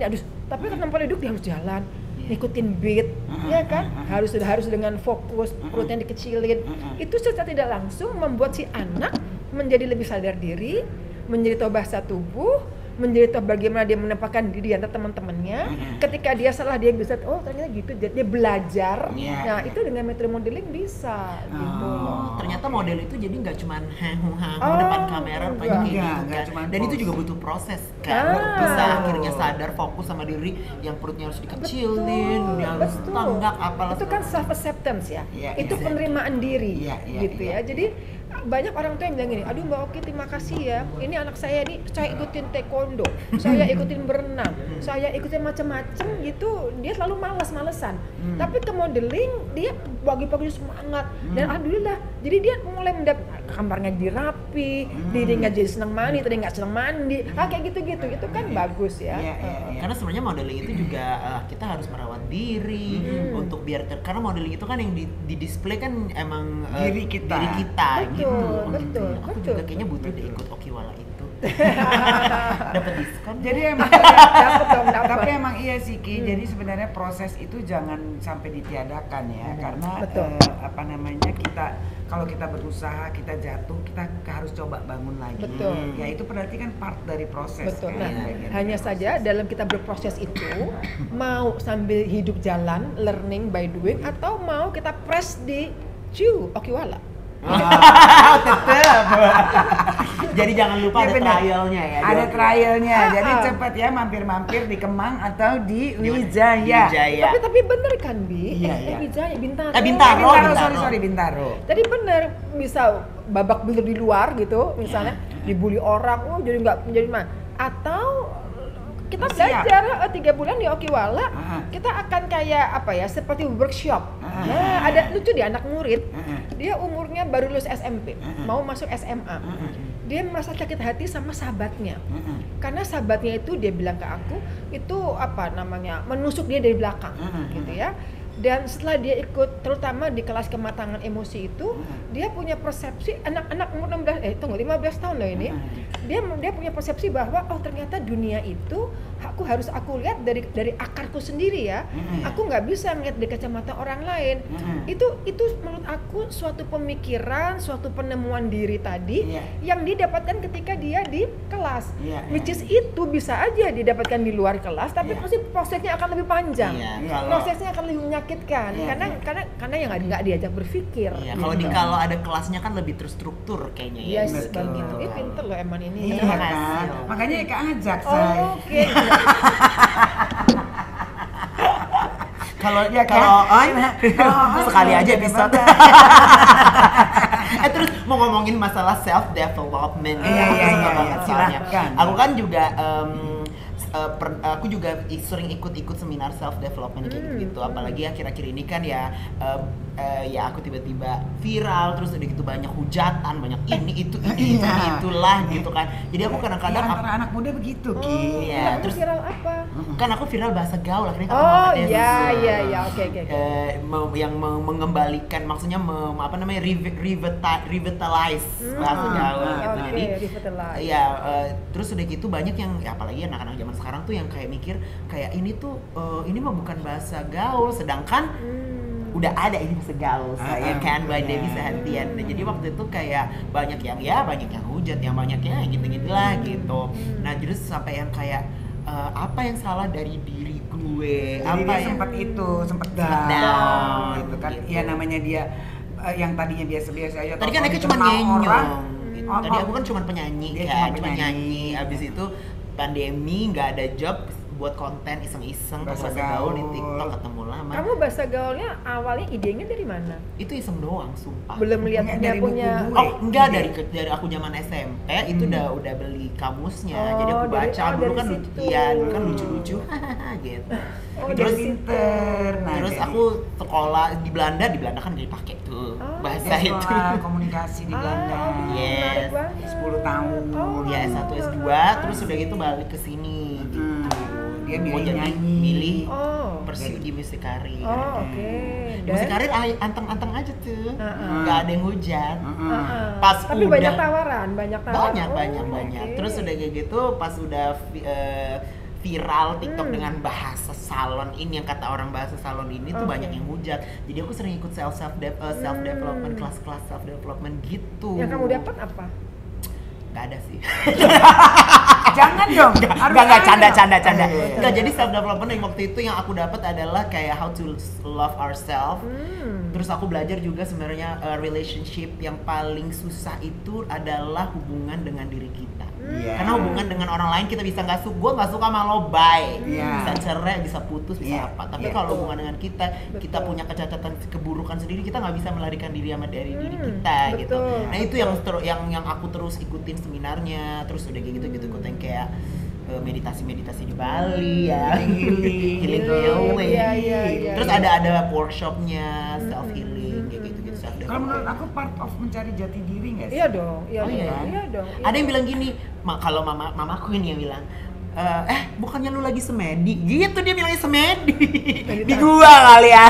D: tapi kan tanpa hidup dia harus jalan, ngikutin beat, ya kan? Harus dengan fokus, perutnya dikecilin. Itu secara tidak langsung membuat si anak menjadi lebih sadar diri, menjadi tahu bahasa tubuh, menjadi tahu bagaimana dia menempatkan diri di antara teman-temannya. Ketika dia salah, dia bisa ternyata gitu, dia belajar. Nah itu dengan metode modeling bisa gitu.
A: Ternyata model itu jadi nggak cuma depan kamera kayak gitu kan. Dan itu juga butuh proses kan. Bisa akhirnya sadar, fokus sama diri, yang perutnya harus dikecilin, yang harus enggak apalah.
D: Itu kan self acceptance ya.
A: Iya,
D: Itu
A: exactly.
D: penerimaan diri
A: Iya, iya,
D: gitu
A: iya,
D: ya. Jadi banyak orang tua yang bilang gini, aduh Mbak Oki terima kasih ya, ini anak saya nih, saya ikutin taekwondo, saya ikutin berenang, saya ikutin macam-macam gitu, dia selalu malas-malesan. Tapi ke modeling dia pagi-pagi semangat dan alhamdulillah, jadi dia mulai kamarnya jadi rapi, diri nggak jadi senang mandi, tadi nggak senang mandi, kayak gitu-gitu, itu kan bagus ya.
C: Iya, iya, iya.
A: Karena sebenarnya modeling itu juga kita harus merawat diri untuk biar karena modeling itu kan yang di display kan emang
C: Diri kita.
A: gitu.
D: Betul,
A: Aku
D: betul.
A: juga kayaknya butuh deh ikut Okiwala itu. Dapat diskon.
C: Jadi emang tapi emang iya sih Ki. Jadi sebenarnya proses itu jangan sampai ditiadakan ya, karena
D: Betul.
C: apa namanya kalau kita berusaha, kita jatuh, kita harus coba bangun lagi.
D: Betul.
C: Ya itu berarti kan part dari proses.
D: Betul.
C: kan,
D: Nah,
C: bagian dari
D: hanya
C: proses.
D: saja dalam kita berproses itu mau sambil hidup jalan, learning by doing, atau mau kita press di Okiwala.
A: Tetep. Jadi jangan lupa
C: Ya,
A: ada
C: bener.
A: trialnya ya.
C: Ada
A: di
C: trialnya, jadi
D: Ah.
C: cepat ya mampir-mampir di Kemang atau di
A: Di mana?
C: Wijaya.
A: Wijaya.
D: Tapi bener kan Bi?
C: Iya, iya.
D: Wijaya, Bintaro.
A: Bintaro.
C: Sorry Bintaro.
D: Tadi bener bisa babak belur di luar gitu, misalnya dibully orang, jadi nggak jadi mana? Atau kita
C: Siap.
D: belajar 3 bulan di Okiwala,
C: Heeh.
D: kita akan kayak apa ya, seperti workshop.
C: Heeh.
D: Nah, ada lucu di anak murid,
C: Heeh.
D: dia umurnya baru lulus SMP, mau masuk SMA. Dia merasa sakit hati sama sahabatnya. Karena sahabatnya itu dia bilang ke aku, itu apa namanya, menusuk dia dari belakang, gitu ya. Dan setelah dia ikut, terutama di kelas kematangan emosi itu, dia punya persepsi, anak-anak umur 15 tahun loh ini, dia punya persepsi bahwa oh ternyata dunia itu aku lihat dari akarku sendiri ya, aku nggak bisa ngeliat dari kacamata orang lain. Itu menurut aku suatu pemikiran, suatu penemuan diri tadi yang didapatkan ketika dia di kelas, which is itu bisa aja didapatkan di luar kelas, tapi pasti prosesnya akan lebih panjang.
A: Iya, kalau-
D: Prosesnya akan lebih menyakitkan karena yang nggak diajak berpikir.
A: Iya, kalau ada kelasnya kan lebih terstruktur kayaknya ya.
D: Yes,
C: betul.
D: begitu. Pinter loh Eman ini.
C: Iya
A: Terima
C: kan,
A: kasih.
C: makanya Eka ajak
D: Oh,
C: saya.
D: oke.
A: Kalau
C: Ya kan?
A: kalau sekali aja
C: Bener
A: episode.
C: banget.
A: Terus mau ngomongin masalah self development.
C: Iya,
A: Aku
C: iya,
A: suka
C: iya,
A: banget
C: iya.
A: soalnya.
C: Silahkan.
A: Aku kan juga aku juga sering ikut seminar self development kayak gitu. Apalagi akhir-akhir ini kan ya aku tiba-tiba viral, terus udah gitu banyak hujatan, banyak ini itulah gitu kan. Jadi aku kadang-kadang
C: Antara anak muda begitu Ki.
A: Iya,
D: Terus
A: terus
D: viral apa?
A: kan aku viral bahasa gaul akhirnya aku
D: Oh
A: ngangkatnya
D: iya, oke.
A: yang mengembalikan, maksudnya revitalize bahasa gaul gitu.
D: Oke,
A: Jadi
D: revitalize.
A: iya, terus udah gitu banyak yang ya, apalagi anak-anak zaman sekarang tuh yang kayak mikir kayak ini tuh ini mah bukan bahasa gaul, sedangkan udah ada ini bahasa gaul saya kan by Dewi Sehatian. Nah, jadi waktu itu kayak banyak yang hujat, yang banyak ya gitu-gitulah gitu. Nah, terus sampai yang kayak apa yang salah dari diri gue?
C: Jadi
A: Apa
C: dia
A: yang
C: sempat
A: down,
C: gitu kan.
A: gitu.
C: Ya namanya dia yang tadinya biasa-biasa aja.
A: Tadi kan
C: kalau
A: aku cuma
C: dikenal
A: nyenyong
C: orang,
A: gitu.
C: oh,
A: Tadi
C: oh.
A: aku kan cuma penyanyi
C: Dia
A: kan,
C: cuma
A: cuma
C: penyanyi.
A: nyanyi. Abis itu pandemi, nggak ada job, buat konten iseng-iseng pas
C: Bahasa
A: bahasa gaul di
C: gaul.
A: TikTok ketemu lama.
D: Kamu bahasa gaulnya awalnya idenya dari mana?
A: Itu iseng doang, sumpah.
D: Belum lihat
C: Enggak,
D: dia
C: dari
D: punya.
C: buku gue.
A: Oh enggak,
C: Ide.
A: dari aku zaman SMP itu udah beli kamusnya, jadi aku
D: Oh, dari-
A: baca
D: oh,
A: dulu
D: dari
A: kan
D: situ.
A: iya dulu kan lucu-lucu gitu.
D: Oh,
A: terus
D: dari
C: pinter. Nah,
A: terus
C: jadi
A: aku sekolah di Belanda kan dipakai tuh
D: Oh,
A: bahasa
C: dia
A: itu.
C: sekolah komunikasi di Belanda.
A: Yes.
D: Menarik banget.
C: 10 tahun.
D: Oh.
A: Ya S1 S2 terus udah gitu balik ke sini gitu.
C: Dia
A: Mau
C: milih
A: jadi
C: nyanyi.
A: milih
D: Oh.
A: pursue di musik karir.
D: Oh, oke. Dan-
A: Musik karir anteng-anteng aja tuh.
D: Heeh.
A: Nggak ada yang hujat.
D: Heeh.
A: Pas
D: Tapi
A: udah-
D: banyak tawaran.
A: banyak
D: Oh,
A: banyak.
D: oke.
A: Terus udah kayak gitu pas udah viral TikTok dengan bahasa salon ini, yang kata orang bahasa salon ini tuh
D: Oke.
A: banyak yang hujat. Jadi aku sering ikut self development, kelas-kelas self development gitu.
D: Yang kamu dapat apa?
A: Gak ada sih.
C: Jangan dong.
A: Enggak canda.
C: Iya.
A: Enggak, jadi self development yang waktu itu yang aku dapat adalah kayak how to love ourselves. Terus aku belajar juga sebenarnya relationship yang paling susah itu adalah hubungan dengan diri kita.
C: Iya.
A: Karena hubungan dengan orang lain kita bisa nggak suka, gue nggak suka sama lo, bye.
C: Iya.
A: Bisa cerai, bisa putus, bisa
C: Iya.
A: apa. Tapi
C: Iya.
A: kalau hubungan dengan kita
D: Betul.
A: punya kecacatan, keburukan sendiri, kita nggak bisa melarikan diri sama dari diri kita gitu.
D: betul.
A: Nah itu yang aku terus ikutin seminarnya, terus udah kayak gitu ikutin kayak meditasi di Bali ya, healing.
D: Iya.
A: Terus ada workshopnya self healing kayak gitu self
C: Kalau menurut aku part of mencari jati diri nggak sih?
D: Iya dong, iya
A: Oh,
D: dong,
A: iya.
D: iya dong.
A: Ada yang bilang gini, kalau mamaku ini yang bilang, bukannya lu lagi semedi? Gitu dia bilangnya semedi. Di gua kali ya.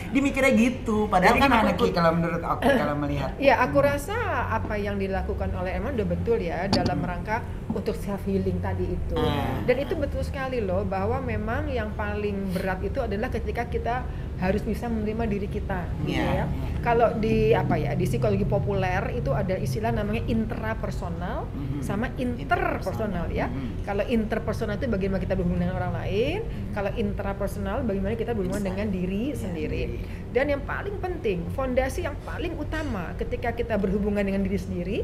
A: Dia mikirnya gitu. Padahal
C: Jadi
A: kan
C: gimana
A: aku
C: Ki kalau menurut aku kalau melihat?
D: Ya, aku rasa apa yang dilakukan oleh Eman udah betul ya dalam rangka untuk self healing tadi itu. Dan itu betul sekali loh bahwa memang yang paling berat itu adalah ketika kita harus bisa menerima diri kita, gitu
A: Iya.
D: ya. Kalau di di psikologi populer itu ada istilah namanya intrapersonal sama interpersonal ya. Kalau interpersonal itu bagaimana kita berhubungan dengan orang lain, kalau intrapersonal bagaimana kita berhubungan dengan diri sendiri. Dan yang paling penting, fondasi yang paling utama ketika kita berhubungan dengan diri sendiri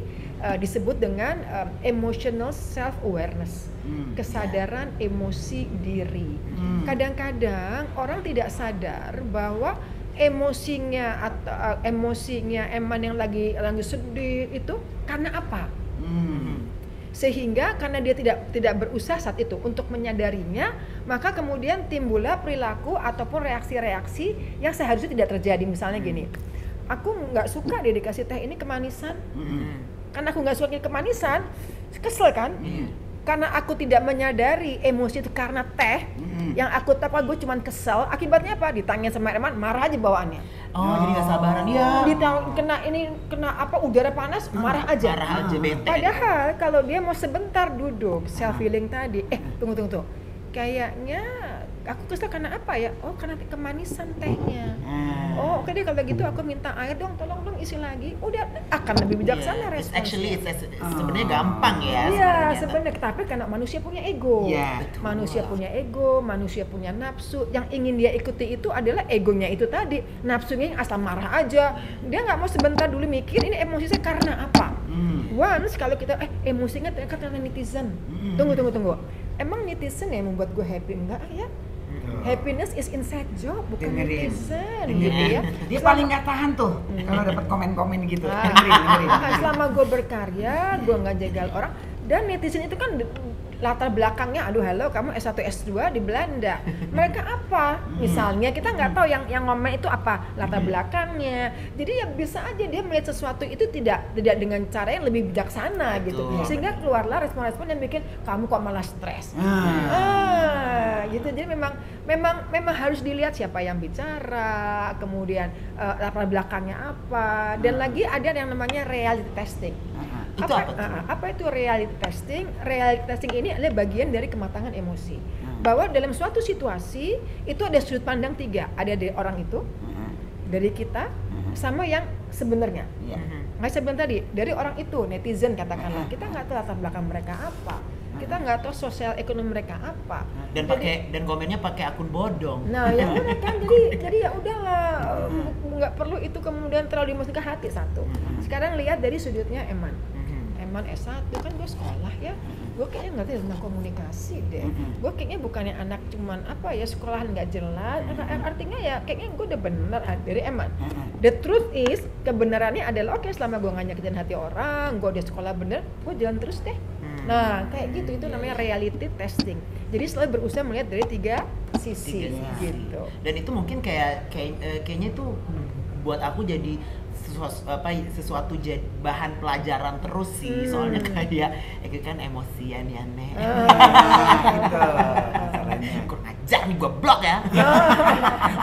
D: disebut dengan emotional self awareness, kesadaran emosi diri. Kadang-kadang orang tidak sadar bahwa emosinya atau emosinya Eman yang lagi sedih itu karena apa? Sehingga karena dia tidak berusaha saat itu untuk menyadarinya, maka kemudian timbullah perilaku ataupun reaksi-reaksi yang seharusnya tidak terjadi. Misalnya gini, aku nggak suka dia dikasih teh ini kemanisan, karena aku nggak suka kemanisan, kesel kan? Karena aku tidak menyadari emosi itu karena teh, yang aku tahu gue cuman kesel. Akibatnya apa? Ditanya sama Eman, marah aja bawaannya.
A: jadi nggak sabaran ya.
D: Kena apa udara panas, marah aja.
A: Bete.
D: Padahal kalau dia mau sebentar duduk self healing tadi, tunggu. Kayaknya aku kesel karena apa ya? Oh, karena kemanisan tehnya. Oh, oke deh kalau gitu aku minta air dong, tolong dong isi lagi. Udah akan lebih bijaksana responsnya.
A: Actually, sebenarnya gampang ya.
D: Iya, sebenarnya tapi karena manusia punya ego.
C: Iya,
A: betul.
D: Manusia punya ego, manusia punya nafsu. Yang ingin dia ikuti itu adalah egonya itu tadi. Nafsunya yang asal marah aja. Dia nggak mau sebentar dulu mikir ini emosi saya karena apa. Once kalau kita emosinya ternyata karena netizen. Tunggu. Emang netizen yang membuat gue happy enggak ya? Happiness is inside job, bukan
C: Dengerin.
D: netizen gitu ya.
C: Dia paling nggak tahan tuh kalau dapat komen-komen gitu.
D: Ah,
C: Dengerin.
D: selama gue berkarya, gue nggak jegal orang. Dan netizen itu kan latar belakangnya, aduh halo kamu S1 S2 di Belanda. Mereka apa? Misalnya kita nggak tahu yang ngomong itu apa latar belakangnya. Jadi ya bisa aja dia melihat sesuatu itu tidak dengan cara yang lebih bijaksana gitu. Sehingga keluarlah respon-respon yang bikin kamu kok malah stres. Gitu. Jadi memang harus dilihat siapa yang bicara, kemudian latar belakangnya apa, dan lagi ada yang namanya reality testing.
A: Itu apa tuh?
D: Apa itu reality testing? Reality testing ini adalah bagian dari kematangan emosi. Bahwa dalam suatu situasi itu ada sudut pandang tiga, ada dari orang itu, dari kita, sama yang sebenarnya. Nggak sebenarnya tadi dari orang itu netizen katakanlah, kita nggak tahu latar belakang mereka apa, kita nggak tahu sosial ekonomi mereka apa.
A: Dan komennya pakai akun bodong.
D: Nah ya udah kan, jadi ya udahlah, nggak perlu itu kemudian terlalu dimasukin ke hati satu. Sekarang lihat dari sudutnya Eman S1 kan gue sekolah ya, gue kayaknya ngerti tentang komunikasi deh. Gue kayaknya bukannya anak cuman apa ya sekolahan nggak jelas. Artinya ya kayaknya gue udah bener dari Eman. The truth is kebenarannya adalah oke, selama gue nggak nyakitin hati orang, gue udah sekolah bener, gue jalan terus deh. Nah kayak gitu, itu namanya reality testing. Jadi selalu berusaha melihat dari tiga sisi gitu.
A: Dan itu mungkin kayaknya itu buat aku jadi sesuatu bahan pelajaran terus sih. Soalnya kayak itu kan emosian ya nek.
C: Gitu masalahnya.
A: Kurang ajar nih, gue blok ya.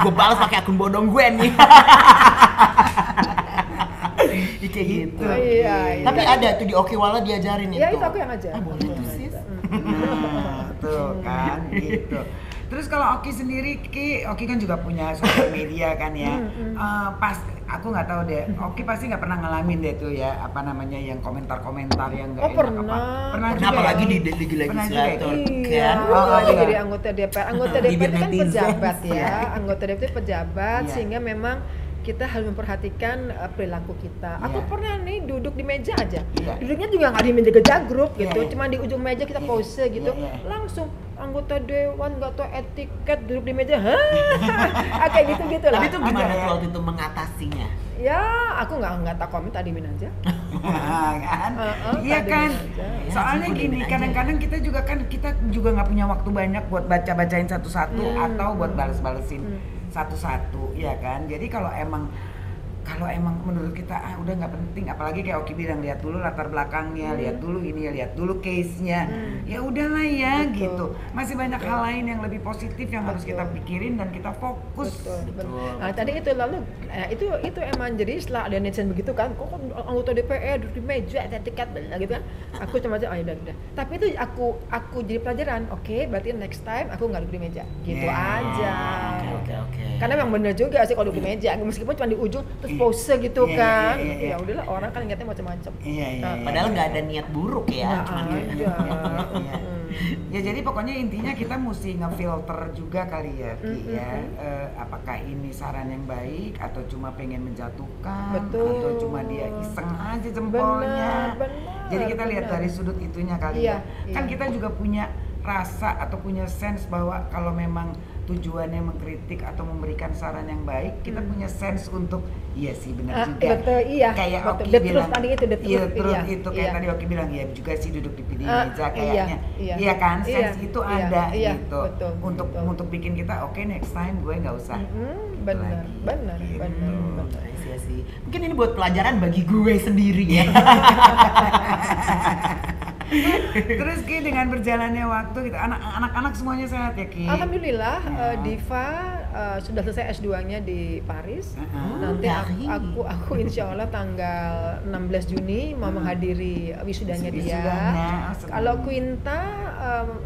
A: Gue balas pakai akun bodong gue nih. Kayak gitu.
D: Iya.
A: Tapi ada tuh di Okiwala diajarin itu.
D: Ya itu aku yang ajar.
A: Boleh tuh sis.
C: Tuh kan gitu. Terus kalau Oki sendiri, Oki kan juga punya sosial media kan ya. Pas aku nggak tahu deh, Oki pasti nggak pernah ngalamin deh tuh ya, apa namanya yang komentar-komentar yang nggak enak
D: pernah.
C: apa. Pernah juga
A: Apalagi
C: ya?
A: di legislator
D: Iya,
A: kan.
D: dia jadi anggota DPR. Anggota DPR itu kan
A: netizen.
D: pejabat ya. Anggota DPR itu pejabat,
C: Iya.
D: sehingga memang kita harus memperhatikan perilaku kita. Aku
C: Iya.
D: pernah nih duduk di meja aja,
C: Iya.
D: duduknya juga nggak di meja grup gitu,
C: Iya, iya.
D: cuma di ujung meja kita
C: Iya,
D: pose gitu,
C: iya, iya.
D: langsung anggota dewan nggak tahu etiket duduk di meja, kayak gitu lah.
A: Tapi itu gimana
C: Ada ya?
A: tuh waktu itu mengatasinya?
D: Ya, aku nggak tak komen, tak diemin aja.
C: Kan? Iya
D: tadi
C: kan?
D: aja.
C: Soalnya
A: Ya,
C: gini,
A: aja.
C: kadang-kadang kita juga nggak punya waktu banyak buat bacain satu-satu atau buat bales-balesin satu-satu, ya kan? Jadi kalau emang menurut kita udah nggak penting, apalagi kayak Oki bilang, lihat dulu latar belakangnya, lihat dulu ini ya, lihat dulu case-nya, ya udahlah ya.
D: Betul.
C: Gitu. Masih banyak hal lain yang lebih positif yang harus kita pikirin dan kita fokus.
D: Betul. Nah, tadi itu lalu itu emang jadi setelah ada netizen begitu kan, kok anggota DPR duduk di meja etiket gitu kan. Aku cuma aja udah. Tapi itu aku jadi pelajaran. Oke, berarti next time aku nggak duduk di meja. Gitu aja.
A: Oke.
D: Karena memang bener juga sih kalau duduk di meja, meskipun cuma di ujung terus pose gitu
C: Iya,
D: kan.
C: iya, iya.
D: Ya udahlah, orang kan niatnya macam-macam.
C: Iya.
A: Padahal nggak ada niat buruk ya,
D: Nggak
A: cuman kayak
D: ada.
C: Iya. Ya jadi pokoknya intinya kita mesti ngefilter juga kali ya, Ki, ya. Apakah ini saran yang baik atau cuma pengen menjatuhkan,
D: Betul.
C: atau cuma dia iseng aja jempolnya.
D: Benar,
C: Jadi kita lihat
D: benar.
C: dari sudut itunya kali
D: Iya,
C: ya. Kan
D: iya.
C: kita juga punya rasa atau punya sense bahwa kalau memang tujuannya mengkritik atau memberikan saran yang baik, kita punya sense untuk iya sih benar juga.
D: Betul, iya.
C: Kayak
D: Betul.
C: Oki
D: The truth
C: bilang
D: tadi itu, the
C: iya,
D: truth,
C: truth
D: iya,
C: itu kayak
D: iya.
C: tadi Oki bilang ya juga sih duduk di meja
D: Iya,
C: kayaknya.
D: iya.
C: Iya kan,
D: Iya,
C: sense itu
D: iya,
C: ada
D: iya,
C: gitu.
D: betul, betul.
C: Untuk bikin kita oke, next time gue nggak usah.
D: Benar,
C: lagi.
D: benar,
C: Gitu.
D: benar.
A: Iya sih. Mungkin ini buat pelajaran bagi gue sendiri ya.
C: Terus Ki, dengan berjalannya waktu gitu, anak-anak semuanya sehat ya Ki?
D: Alhamdulillah,
C: Ya.
D: Diva sudah selesai S2-nya di Paris. Nanti
A: dari.
D: aku insya Allah tanggal 16 Juni mau menghadiri wisudanya dia.
C: Wisudanya, senang.
D: Kalau Quinta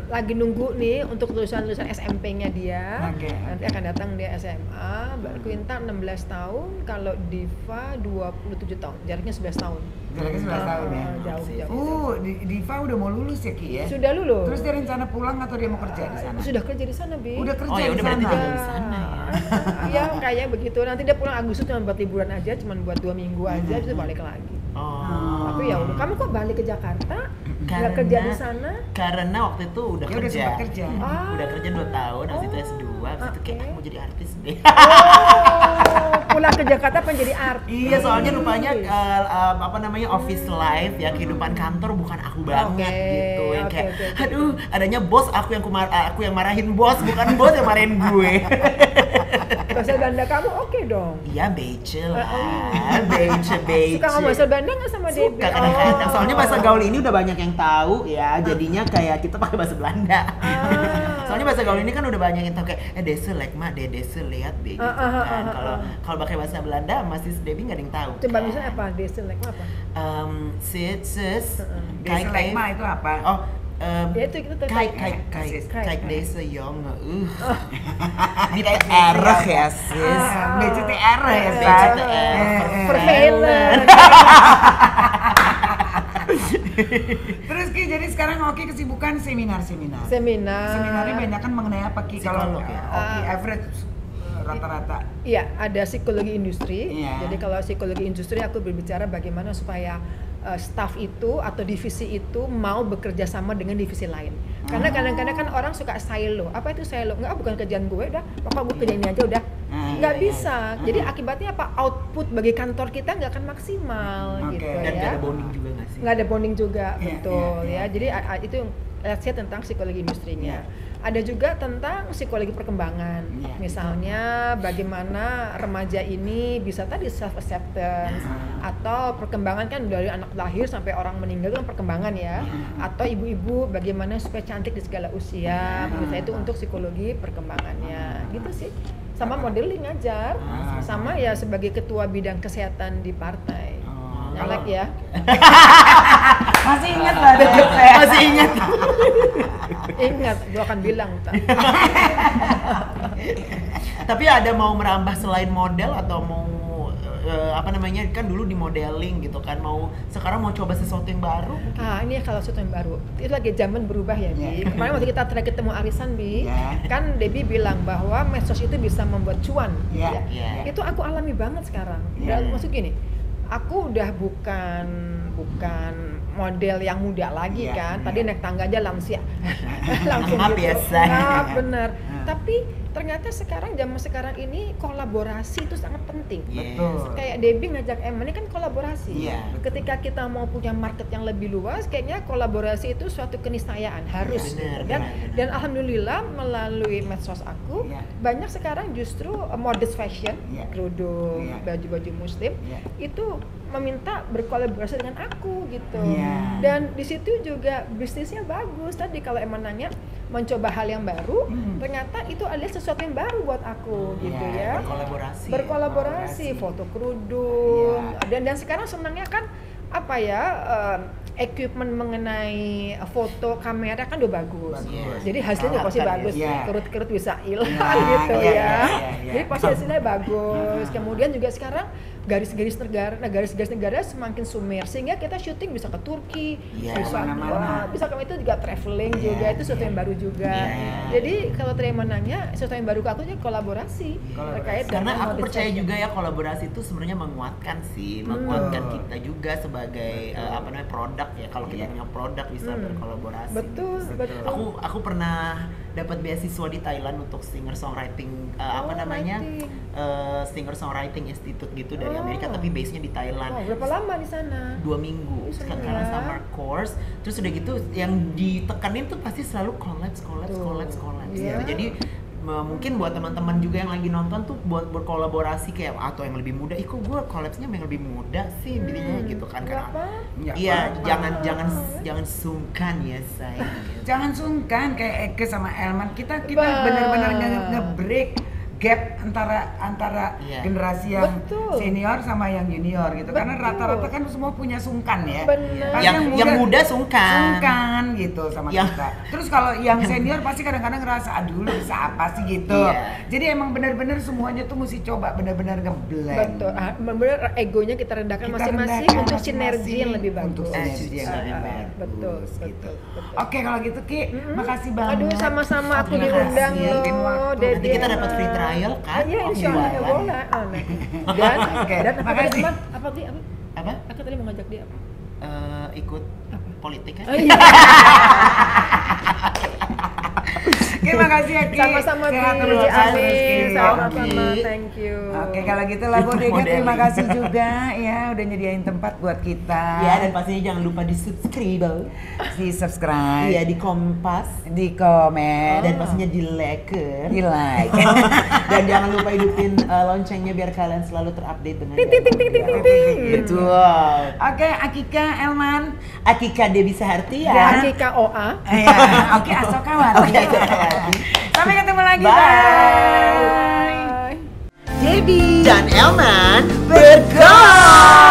D: lagi nunggu nih untuk lulusan SMP-nya dia.
C: Oke.
D: Nanti akan datang dia SMA. Quinta 16 tahun, kalau Diva 27 tahun. Jaraknya 11 tahun.
C: Jaraknya 11 tahun ya?
D: Jauh.
C: Diva udah mau lulus ya Ki ya?
D: Sudah lulus.
C: Terus dia rencana pulang atau dia mau kerja di sana?
D: Sudah kerja di sana, Bi.
C: Udah kerja
A: Oh, ya
C: di
A: udah berarti
C: sana?
A: tinggal di sana ya.
D: Ya kayak begitu. Nanti dia pulang Agustus cuma buat liburan aja, cuma buat 2 minggu aja, bisa balik lagi.
A: Oh.
D: Tapi ya udah. Kamu kok balik ke Jakarta? Nggak
A: Karena-
D: kerja di sana?
A: Karena waktu itu udah
C: Dia udah
A: kerja.
C: sempat kerja.
A: Udah kerja 2 tahun, habis itu
D: Oh.
A: S2, habis itu kayak
D: Oke.
A: mau jadi artis deh.
D: Oh, pulang ke Jakarta pengen jadi artis.
A: Iya, soalnya rupanya apa namanya office life ya, kehidupan kantor bukan aku banget
D: Oke,
A: gitu. Yang
D: oke,
A: kayak
D: oke, oke.
A: aduh, adanya bos aku yang marahin bos, bukan bos yang marahin gue.
D: Bahasa Belanda kamu oke dong.
A: Iya, becel lah.
D: Oh.
A: Becel.
D: Suka ngomong bahasa Belanda nggak sama Debbie?
A: Suka kadang-kadang.
D: Oh.
A: Soalnya bahasa gaul ini udah banyak yang tahu ya, jadinya kayak kita pakai bahasa Belanda. Soalnya bahasa gaul ini kan udah banyak yang tahu kayak dese like mak, dese lihat deh gitu kan. Kalau pakai bahasa Belanda masih Debbie nggak ada yang tahu.
D: Coba
A: kan.
D: misalnya apa? Deselek apa?
A: Sis,
C: Desa Lekma itu apa?
A: Oh,
D: Ya itu kita
A: kijk
D: Kijk.
A: deze jongen. Niet
B: Kayak
A: erg
B: erg
A: ya.
B: ya sis.
C: BCTR ya, Sa?
A: BCTR.
D: Vervelend.
C: Terus Ki, jadi sekarang Oki kesibukan seminar-seminar.
D: Seminar.
C: Seminarnya banyak kan mengenai apa Ki? Kalau
A: Psikolog ya?
C: Oki average rata-rata.
D: Iya, ada psikologi industri.
C: Iya.
D: Jadi kalau psikologi industri aku berbicara bagaimana supaya staff itu atau divisi itu mau bekerja sama dengan divisi lain. Karena kadang-kadang kan orang suka silo. Apa itu silo? Enggak, bukan kerjaan gue, udah pokoknya gue kerjain ini aja udah. Nggak
C: iya, iya.
D: bisa. Jadi akibatnya apa? Output bagi kantor kita nggak akan maksimal
C: Oke.
D: gitu
A: Dan
D: ya.
A: gak ada bonding juga nggak sih?
D: Nggak ada bonding juga,
C: Iya,
D: betul
C: iya, iya.
D: ya. Jadi itu yang let's say tentang psikologi industrinya. Ada juga tentang psikologi perkembangan.
C: Iya.
D: Misalnya bagaimana remaja ini bisa tadi self acceptance atau perkembangan kan dari anak lahir sampai orang meninggal itu kan perkembangan ya. Atau ibu-ibu bagaimana supaya cantik di segala usia. Misalnya itu untuk psikologi perkembangannya. Gitu sih. Sama modeling ngajar. Sama ya sebagai ketua bidang kesehatan di partai. Nyalek ya.
C: Masih ingat lah ada saya.
A: Masih ingat.
D: Ingat, gua akan bilang ntar.
A: Tapi ada mau merambah selain model atau mau apa namanya kan dulu di modeling gitu kan, sekarang mau coba sesuatu yang baru.
D: Ini kalau sesuatu yang baru itu lagi zaman berubah ya Bi. Kemarin waktu kita terakhir ketemu arisan Bi, kan Debbie bilang bahwa medsos itu bisa membuat cuan. Itu aku alami banget sekarang. Maksud gini, aku udah bukan model yang muda lagi kan. Tadi naik tangga aja lansia. Langsung gitu.
A: Biasa.
D: Bener. Tapi ternyata zaman sekarang ini kolaborasi itu sangat penting.
C: Betul.
D: Kayak Debbie ngajak Emma ini kan kolaborasi.
A: Ketika
D: kita mau punya market yang lebih luas, kayaknya kolaborasi itu suatu keniscayaan harus. Dan alhamdulillah melalui medsos aku banyak sekarang justru modest fashion, kerudung, baju-baju muslim itu meminta berkolaborasi dengan aku gitu. Dan di situ juga bisnisnya bagus. Tadi kalau Emma nanya mencoba hal yang baru, ternyata itu adalah sesuatu yang baru buat aku gitu ya. Berkolaborasi, foto kerudung. Dan sekarang senangnya kan apa ya, equipment mengenai foto kamera kan udah bagus. Jadi hasilnya pasti bagus. Kerut-kerut bisa hilang gitu ya. Jadi pasti hasilnya bagus. Kemudian juga sekarang garis-garis negara semakin sumer sehingga kita syuting bisa ke Turki, bisa ke itu juga traveling juga, itu sesuatu yang baru juga. Jadi kalau terima nanya sesuatu yang baru ke aku juga kolaborasi. Terkait
A: karena aku percaya juga ya kolaborasi itu sebenarnya menguatkan kita juga sebagai produk ya. Kalau kita punya produk bisa berkolaborasi.
D: Betul.
A: Aku pernah dapat beasiswa di Thailand untuk singer songwriting singer songwriting institute gitu dari Amerika, tapi base-nya di Thailand.
D: Berapa lama di sana?
A: 2 minggu. Karena summer course. Terus udah gitu yang ditekanin tuh pasti selalu collabs gitu. Jadi mungkin buat teman-teman juga yang lagi nonton tuh buat berkolaborasi kayak atau yang lebih muda, kok gue collabsnya yang lebih muda sih bilangnya gitu kan. Karena jangan sungkan ya saya.
C: Jangan sungkan kayak Eke sama Elman, kita benar-benar nge-break gap antara generasi yang senior sama yang junior gitu. Karena rata-rata kan semua punya sungkan ya.
A: Yang muda sungkan
C: gitu sama kita. Terus kalau yang senior pasti kadang-kadang ngerasa aduh lu bisa apa sih gitu. Jadi emang benar-benar semuanya tuh mesti coba benar-benar nge-blend.
D: Betul. Benar egonya kita rendahkan masing-masing untuk sinergi yang lebih bagus. Betul.
C: Oke, kalau gitu Ki, makasih banget.
D: Aduh, sama-sama aku diundang loh.
A: Nanti kita dapat free trial kan?
D: Iya, insyaallah ya boleh. Dan
C: makasih.
D: Apa? Aku tadi mau ngajak dia apa?
A: Ikut politik kan?
C: Terima kasih ya Ki.
D: Sama-sama Ki. Amin. Sama-sama. Thank you.
C: Oke, kalau gitu lah Bodega, terima kasih juga ya udah nyediain tempat buat kita.
A: Ya, dan pastinya jangan lupa di-subscribe.
C: Di-subscribe.
A: Iya, di Kompas,
C: di komen,
A: dan pastinya di-like.
C: Di-like.
A: Dan jangan lupa hidupin loncengnya biar kalian selalu terupdate dengan
C: ting.
A: Betul.
C: Oke, Akika Elman,
A: Akika Debbie Sahartia,
D: Akika OA.
C: Oke, Asokawati. Sampai ketemu lagi.
A: Bye.
C: Debbie
A: dan Elman bergol.